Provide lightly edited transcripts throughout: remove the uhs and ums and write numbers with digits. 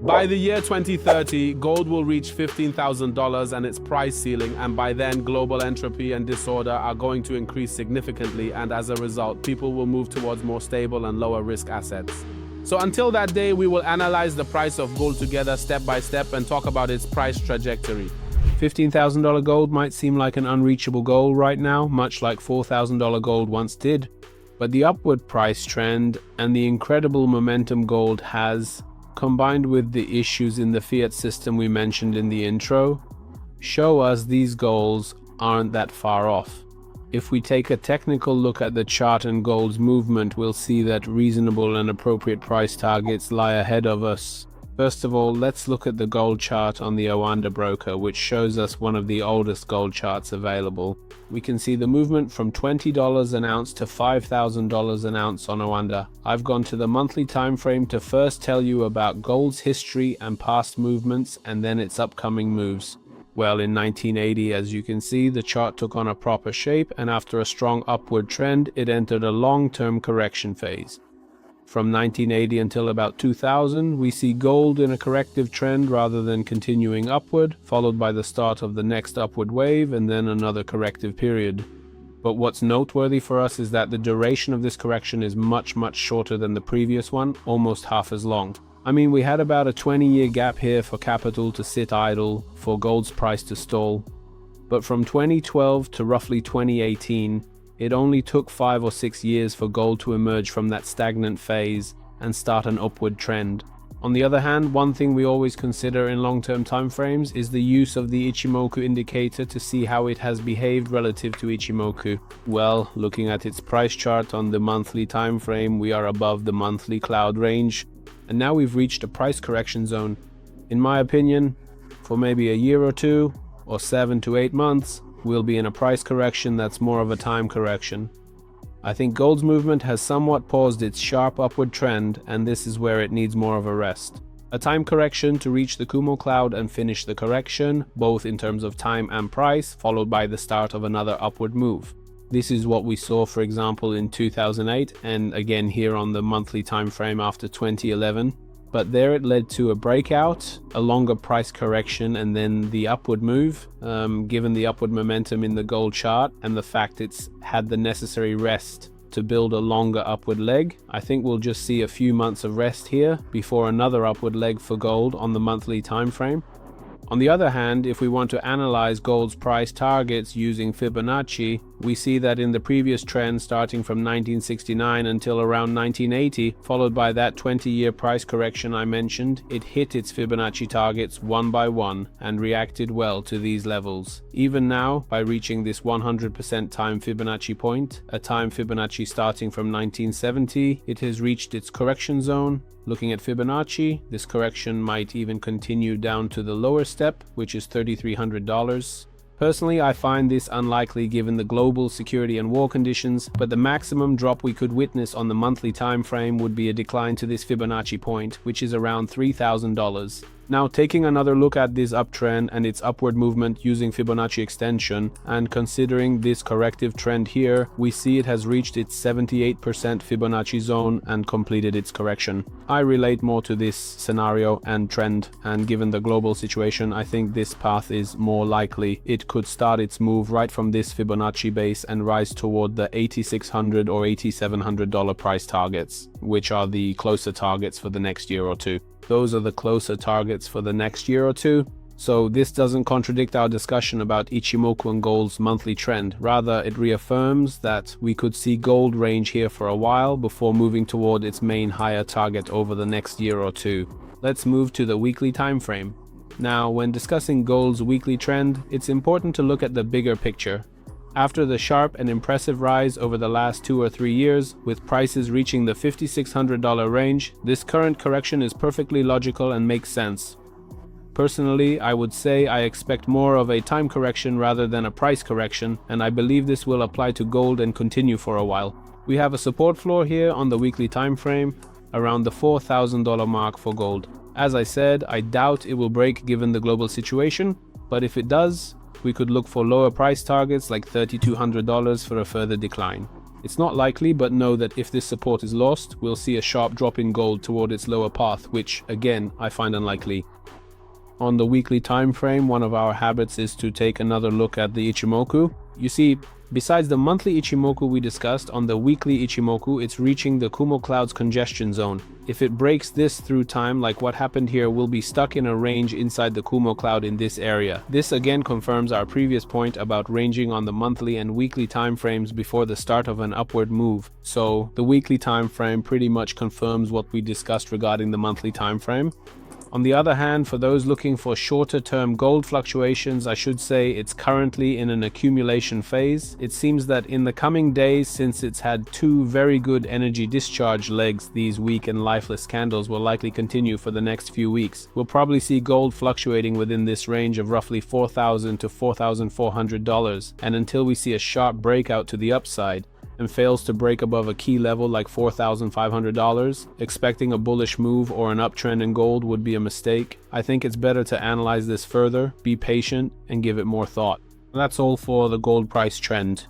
By the year 2030, gold will reach $15,000 and its price ceiling, and by then global entropy and disorder are going to increase significantly, and as a result, people will move towards more stable and lower risk assets. So until that day, we will analyze the price of gold together step by step and talk about its price trajectory. $15,000 gold might seem like an unreachable goal right now, much like $4,000 gold once did, but the upward price trend and the incredible momentum gold has, combined with the issues in the fiat system we mentioned in the intro, show us these goals aren't that far off. If we take a technical look at the chart and gold's movement, we'll see that reasonable and appropriate price targets lie ahead of us. First of all, let's look at the gold chart on the Oanda broker, which shows us one of the oldest gold charts available. We can see the movement from $20 an ounce to $5,000 an ounce on Oanda. I've gone to the monthly time frame to first tell you about gold's history and past movements, and then its upcoming moves. Well, in 1980, as you can see, the chart took on a proper shape, and after a strong upward trend, it entered a long-term correction phase. From 1980 until about 2000, we see gold in a corrective trend rather than continuing upward, followed by the start of the next upward wave and then another corrective period. But what's noteworthy for us is that the duration of this correction is much shorter than the previous one, almost half as long. I mean, we had about a 20-year gap here for capital to sit idle, for gold's price to stall. But from 2012 to roughly 2018, it only took 5 or 6 years for gold to emerge from that stagnant phase and start an upward trend. On the other hand, one thing we always consider in long-term timeframes is the use of the Ichimoku indicator to see how it has behaved relative to Ichimoku. Well, looking at its price chart on the monthly time frame, we are above the monthly cloud range, and now we've reached a price correction zone. In my opinion, for maybe a year or two, or 7 to 8 months, we'll be in a price correction that's more of a time correction. I think gold's movement has somewhat paused its sharp upward trend, and this is where it needs more of a rest. A time correction to reach the Kumo cloud and finish the correction, both in terms of time and price, followed by the start of another upward move. This is what we saw, for example, in 2008, and again here on the monthly time frame after 2011. But there it led to a breakout, a longer price correction, and then the upward move. Given the upward momentum in the gold chart and the fact it's had the necessary rest to build a longer upward leg, I think we'll just see a few months of rest here before another upward leg for gold on the monthly time frame. On the other hand, if we want to analyze gold's price targets using Fibonacci, we see that in the previous trend starting from 1969 until around 1980, followed by that 20-year price correction I mentioned, it hit its Fibonacci targets one by one and reacted well to these levels. Even now, by reaching this 100% time Fibonacci point, a time Fibonacci starting from 1970, it has reached its correction zone. Looking at Fibonacci, this correction might even continue down to the lower step, which is $3,300. Personally, I find this unlikely given the global security and war conditions, but the maximum drop we could witness on the monthly time frame would be a decline to this Fibonacci point, which is around $3,000. Now, taking another look at this uptrend and its upward movement using Fibonacci extension, and considering this corrective trend here, we see it has reached its 78% Fibonacci zone and completed its correction. I relate more to this scenario and trend, and given the global situation, I think this path is more likely. It could start its move right from this Fibonacci base and rise toward the $8,600 or $8,700 price targets, which are the closer targets for the next year or two. Those are the closer targets for the next year or two. So this doesn't contradict our discussion about Ichimoku and gold's monthly trend. Rather, it reaffirms that we could see gold range here for a while before moving toward its main higher target over the next year or two. Let's move to the weekly time frame. Now, when discussing gold's weekly trend, it's important to look at the bigger picture. After the sharp and impressive rise over the last 2 or 3 years, with prices reaching the $5,600 range, this current correction is perfectly logical and makes sense. Personally, I would say I expect more of a time correction rather than a price correction, and I believe this will apply to gold and continue for a while. We have a support floor here on the weekly time frame, around the $4,000 mark for gold. As I said, I doubt it will break given the global situation, but if it does, we could look for lower price targets like $3,200 for a further decline. It's not likely, but know that if this support is lost, we'll see a sharp drop in gold toward its lower path, which, again, I find unlikely. On the weekly time frame, one of our habits is to take another look at the Ichimoku. You see, besides the monthly Ichimoku we discussed, on the weekly Ichimoku, it's reaching the Kumo Cloud's congestion zone. If it breaks this through time, like what happened here, we'll be stuck in a range inside the Kumo Cloud in this area. This again confirms our previous point about ranging on the monthly and weekly time frames before the start of an upward move. So the weekly time frame pretty much confirms what we discussed regarding the monthly time frame. On the other hand, for those looking for shorter-term gold fluctuations, I should say it's currently in an accumulation phase. It seems that in the coming days, since it's had two very good energy discharge legs, these weak and lifeless candles will likely continue for the next few weeks. We'll probably see gold fluctuating within this range of roughly $4,000 to $4,400, and until we see a sharp breakout to the upside, and fails to break above a key level like $4,500, expecting a bullish move or an uptrend in gold would be a mistake. I think it's better to analyze this further, be patient, and give it more thought. That's all for the gold price trend.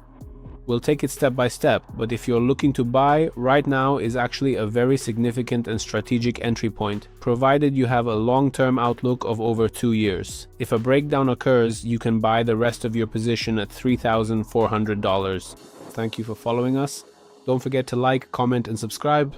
We'll take it step by step, but if you're looking to buy, right now is actually a very significant and strategic entry point, provided you have a long-term outlook of over 2 years. If a breakdown occurs, you can buy the rest of your position at $3,400. Thank you for following us. Don't forget to like, comment, and subscribe.